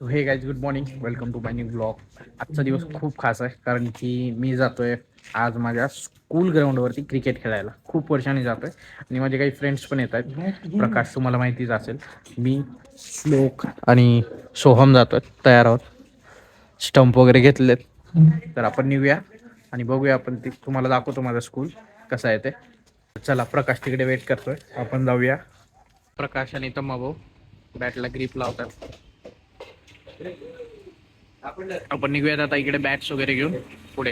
So hey guys good morning welcome to my new blog. आजचा दिवस खूप खास आहे कारण की मी जातोय आज माझ्या स्कूल ग्राउंडवरती क्रिकेट खेळायला. खूप वर्षांनी जातोय आणि माझे काही फ्रेंड्स पण येत आहेत. प्रकाश तुम्हाला माहितीच असेल. मी श्लोक आणि सोहम जातोय, तयार आहोत, स्टंप वगैरे घेतलेत. तर आपण निघूया आणि बघूया. आपण ते तुम्हाला दाखवतो माझा स्कूल कसा आहे ते. चला, प्रकाश तिकडे वेट करतोय, आपण जाऊया. प्रकाश आणि तम्माभाऊ बॅटला ग्रीप लावतात. आपण निघूयात आता इकडे बॅट्स वगैरे घेऊन पुढे.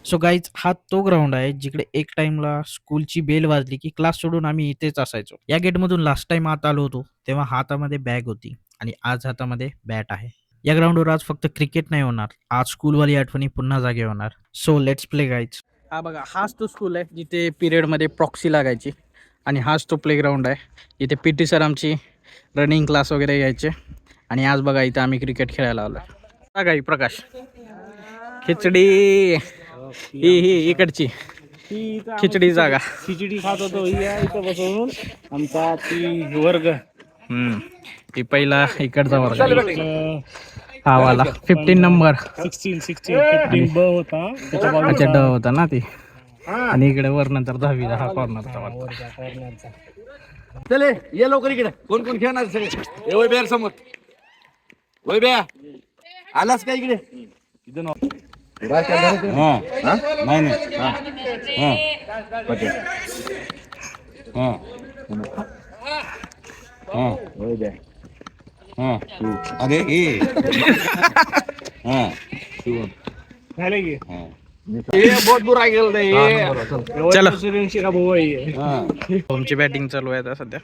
सो गाईज, हा तो ग्राउंड आहे जिकडे एक टाइमला स्कूलची बेल वाजली की क्लास सोडून आम्ही इथेच असायचो. या गेटमधून लास्ट टाइम आत आलो होतो तेव्हा हातामध्ये बॅग होती आणि आज हातामध्ये बॅट आहे. या ग्राउंडवर आज फक्त क्रिकेट नाही होणार, आज स्कूलवाली आठवणी पुन्हा जागे होणार. So let's play guys. हा बघा, हाच तो स्कूल आहे जिथे पिरियडमध्ये प्रॉक्सी लागायची आणि हाच तो प्लेग्राऊंड आहे जिथे PT सर आमची रनिंग क्लास वगैरे घ्यायचे. आणि आज बघा इथं आम्ही क्रिकेट खेळायला आलो. बघा ही प्रकाश खिचडी, ही इकडची खिचडी जागा. खिचडी खात होतो इथं बसवून आमचा ती वर्ग. ही पहिला इकडचा वर्ग, हा वाला 15 नंबर 15 ब होता त्याच्या बाजूला अच्छा ड होता ना ती. आणि इकडे वर नंतर 10वी हा कॉर्नरचा वाटतं. चले ये लवकर इकडे. कोण कोण खेळणार सगळे? ए वय बेर समोर. वय बेया आलास का इकडे? नाही अरे ए झाले की बहुत बुरा गेल रे. चला. सूर्यवंशी का भाऊ आहे. तुमची बॅटिंग चालू आहे आता सध्या.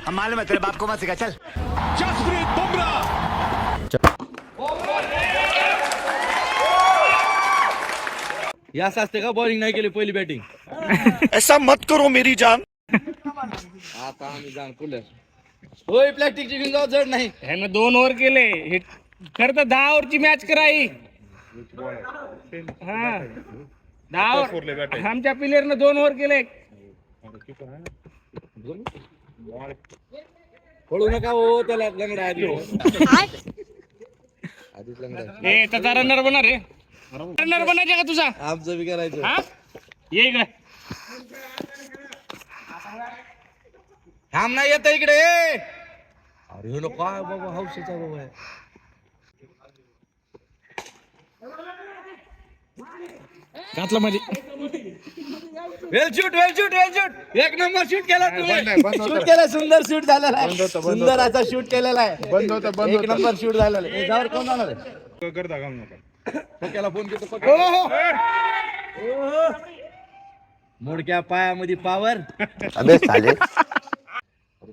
हम मालूम है तेरे बाप को मत सिखा. चल यास असते का बॉलिंग नाही केली पहिली बॅटिंग? ऐसा मत करो मेरी जान. आता आम्ही जाण पुढे. होय प्लॅस्टिकची घेऊन जाऊ, जड नाही. ह्यानं 2 ओव्हर केले. हे खरं तर 10 ओव्हरची मॅच कराई. हा 10 ओव्हर आमच्या प्लेयरनं 2 ओव्हर केले. पळू नका हो, त्याला लंगडा आधी आधीच लंगडा. ए त्याचा रनर बना रे. रनर बनायचा का तुझा? आमचं बी करायचं. हा ये इकडे. थांब नाही येत इकडे. अरे हे लोक काय बाबा हौशीचा बाबा आहे. घातलं मध्ये. वेल शूट. एक नंबर शूट केला तुम्ही. शूट केला, सुंदर शूट झालेला आहे. सुंदर असा शूट केलेला आहे. बंद होता. एक नंबर शूट झालेला आहे. जावर कोण जाणार आहे? करता काम नका. पक्याला फोन करतो. मोडक्या पायामध्ये पावर. अबे साले.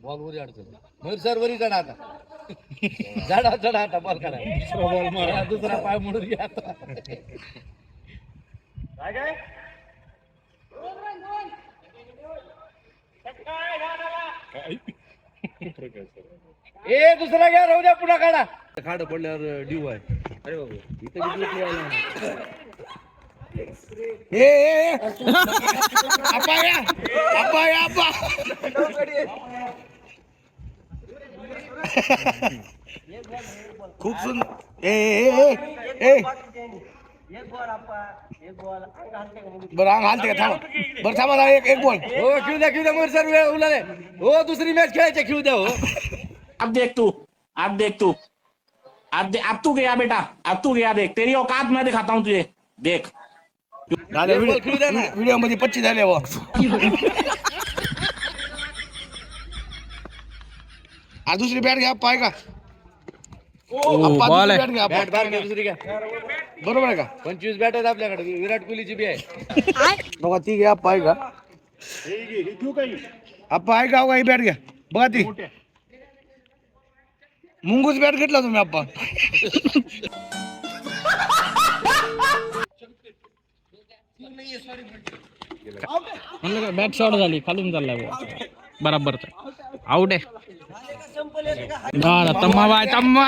बॉल वरी अडचण. मयूर सर वरी चढा आता. चढा आता बॉल करा. दुसरा बॉल मारा. दुसरा पाय मोडून घ्या आता. ए दुसरा घ्या, राहू द्या, पुन्हा काढा. खाड पडल्यावर ड्यू आहे. अरे बाबा इथं किती यायला. खूप सुंदर. ए बरं अंग हालते का? थांबा बरं, थांबा. एक बॉल. हो खेळू द्या मयूर सर, वेळ उलाले. हो दुसरी मॅच खेळायची, खेळू द्या. हो अब देख तू अब तू गया बेटा. अब तू गया. देख तेरी औकात मैं दिखाता हूँ तुझे. देख खेळू द्या ना. व्हिडिओ मध्ये 25 झाले व. आज दुसरी बॅट घ्या, पाय का? बॉल आहे. बॅट घ्या. बॅट बार घ्या, दुसरी घ्या. बरोबर आहे का? 25 बॅट आहेत आपल्याकडे. विराट कोहलीची बी आहे. बघा ती घ्या, पाय का? आप्पा आहे का? ही बॅट घ्या, बघा ती. मुंगूस बॅट घेतला तुम्ही आप्पा. म्हणलं बॅट शॉट झाली खालून चालला बराबर आउट आहे. तम्मा बाय तम्मा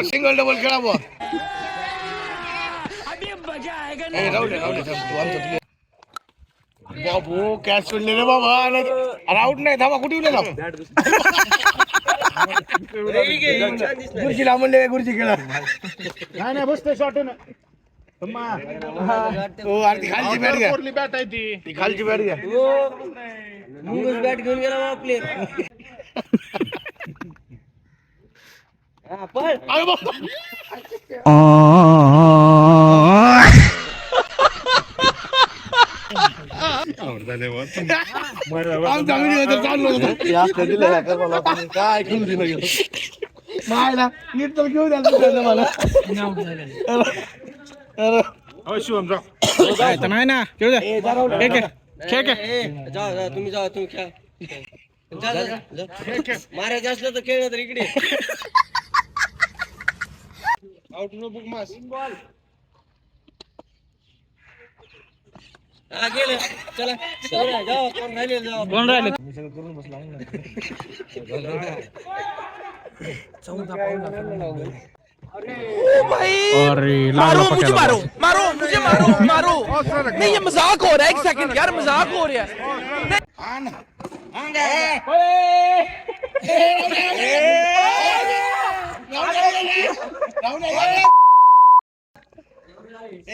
सिंगल डबल खेळा बुवा. राहू दे बाबू कॅच सोडले रे बाबा. अरे आउट नाही धावा कुठे गेला गुरुजीला म्हणले गुरुजी खेळा. नाही बसतोय शॉट ना हो अरे ती खालची बॅट घ्या. बॅट आहे ती खालची बॅट घ्या. बॅट घेऊन गेला बाबा प्लेअर. अरे बाबा. आमचा व्हिडिओ तर चालू होता. काय खेळू दिलं गेलं मायला नीट तर घेऊ द्या मला. नाही ना खेळ दे. खेळ तुम्ही जावा तुम्ही खेळा. मारायचं असलं तर खेळ तर इकडे. आउट नो बुक मास. हा गेलं चला जावा कोण राहिले जावा. कोण राहिले अरे मारो मुझे मारो मारो मुझे मारो मारो नहीं ये मजाक हो रहा है. एक सेकंड यार मजाक हो रहा है.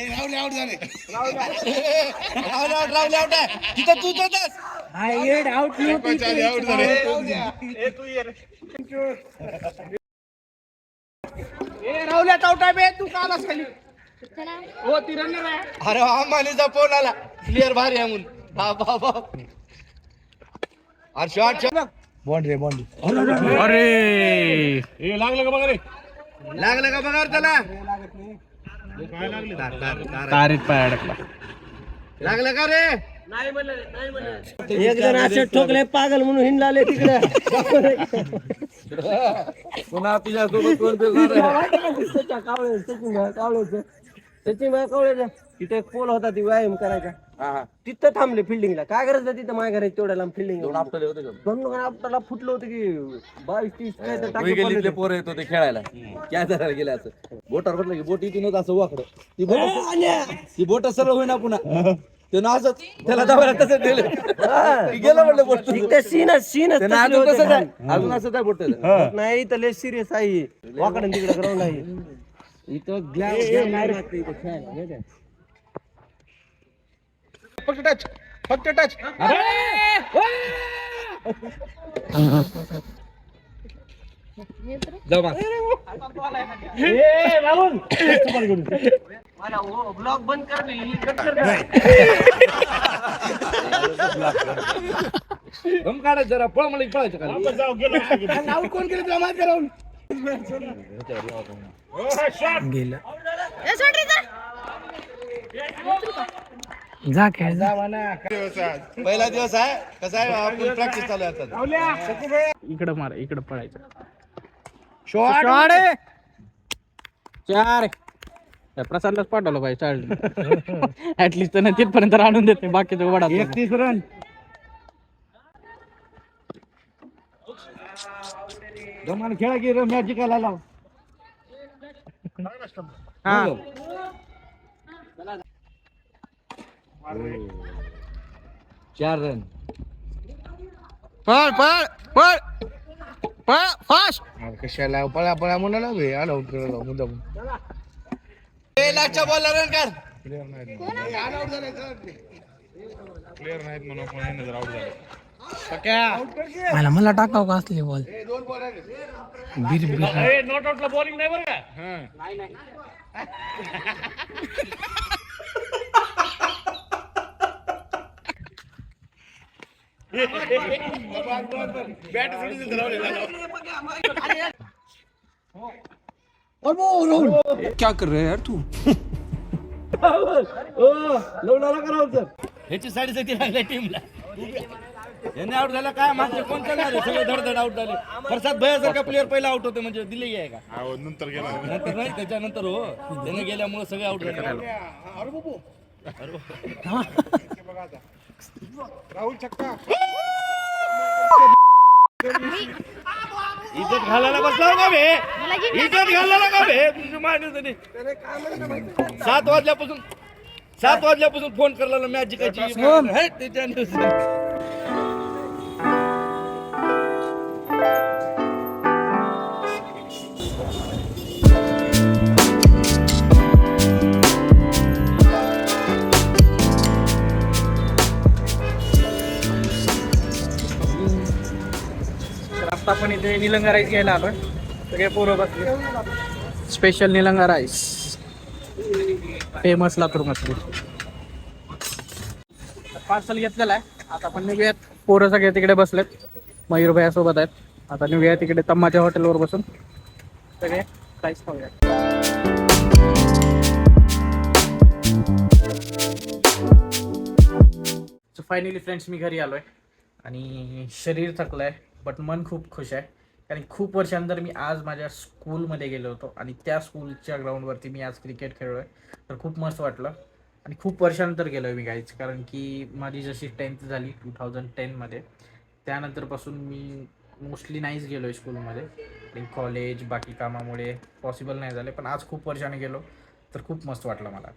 राहुल आउट झाले. राहुल आउट आहे. तिथं तूच होतास. आउट अरे अंबानीचा फोन आला क्लिअर भारी आहे म्हणून. अरे शॉट बॉन्ड्री अरे लागलं का बघा रे. लागलं का बघा त्याला. तारीत पाय अडकला. लागलं का रे. एक जण असं ठोकले पागल म्हणून हिंडलाले तिकडे. पुन्हा तुझ्यासोबत कोण सचिन कावळे तिथे एक पोल होता ती व्यायाम करायचा तिथं थांबले फिल्डिंगला. काय करायचं तिथं माय करायचं तेवढ्या लांब फिल्डिंग. दोन आपल्याला फुटलं होतं की 22-30 काय तर टाकलं. पोर येत होते खेळायला काय करायला गेले असं बोटावर म्हटलं की बोट इथूनच असं वाकडं ती बोट सरळ होईना पुन्हा ते ना असं त्याला दाबायला तसं दिलं गेलं म्हणलं बोट. सीन अजून तसंच आहे अजून असं काय बोट नाही इथं लय सिरियस आहे. वाकडं तिकडे ग्राउंड आहे इथं फक्त टच. ब्लॉग बंद कर. काढायचं जरा पळ मला पळायचं का आउट कोण केलं तुला माहिती राहुल. पहिला दिवस आहे कसं आहे आपण प्रॅक्टिस चालू आहे आता. इकडं मार इकडं पळायचं. शॉट. चार प्रसादलाच पाठवलं पाहिजे ऍटलिस्ट त्यांना तिथपर्यंत आणून देते बाकीचं वडा. 31 रन. जमान खेळा की मॅच जिंकायला लाव. हा 4 रन. पळ पळ पळ पळ फास्ट. कशाला पळा पळा म्हणाला आला आउट करायला मुद्दा. लास्टच्या बॉलला रन कर. मला टाकाव का असले बॉल. क्या कर रहे यार तू. ह्याची साडेसाती लागल्या टीमला. याने आउट झाला काय मागचे कोण करणार सगळे धडधड आउट झाले. प्रसाद भैयासारखा प्लेअर पहिला आउट होते म्हणजे दिले आहे का नंतर नाही त्याच्यानंतर हो त्याने गेल्यामुळे सगळे आउट झाले. राहुल छक्का इज्जत घालायला बसला का बे इज्जत घालायला का बे तुझी माहिती 7 वाजल्यापासून फोन करायला मॅच जिंकायची तर आता आपण इथे निलंगा राईस घ्यायला आलोय. सगळे पोरं बसले. Special Nilanga rice, famous Latur मधली. पार्सल घेतलेलं आहे. आता आपण निघूयात. पोरं सगळे तिकडे बसलेत, मयूरभैया सोबत आहेत. आता निघूया तिकडे तम्माच्या हॉटेलवर बसून सगळे राईस खाऊया. सो फायनली फ्रेंड्स मी घरी आलोय आणि शरीर थकलंय बट मन खूप खुश आहे. कारण खूप वर्षानंतर मी आज माझ्या स्कूलमध्ये गेलो होतो आणि त्या स्कूलच्या ग्राउंडवरती मी आज क्रिकेट खेळलो आहे. तर खूप मस्त वाटलं आणि खूप वर्षानंतर गेलो आहे मी गाईच. कारण की माझी जशी 10th झाली 2010मध्ये, त्यानंतरपासून मी मोस्टली नाहीच गेलो आहे स्कूलमध्ये. आणि कॉलेज बाकी कामामुळे पॉसिबल नाही झाले. पण आज खूप वर्षाने गेलो तर खूप मस्त वाटलं मला.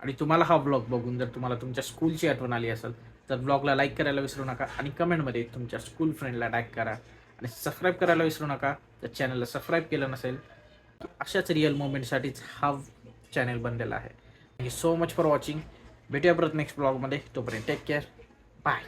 आणि तुम्हाला हा ब्लॉग बघून जर तुम्हाला तुमच्या स्कूलची आठवण आली असेल तर ब्लॉगला लाईक करायला विसरू नका आणि कमेंटमध्ये तुमच्या स्कूल फ्रेंडला टॅग करा आणि सबस्क्राईब करायला विसरू नका. तर चॅनलला सबस्क्राईब केलं नसेल अशाच रिअल मोमेंटसाठीच हा चॅनल बनलेला आहे. Thank you so much for watching. भेटूया परत नेक्स्ट ब्लॉगमध्ये. तोपर्यंत टेक केअर. बाय.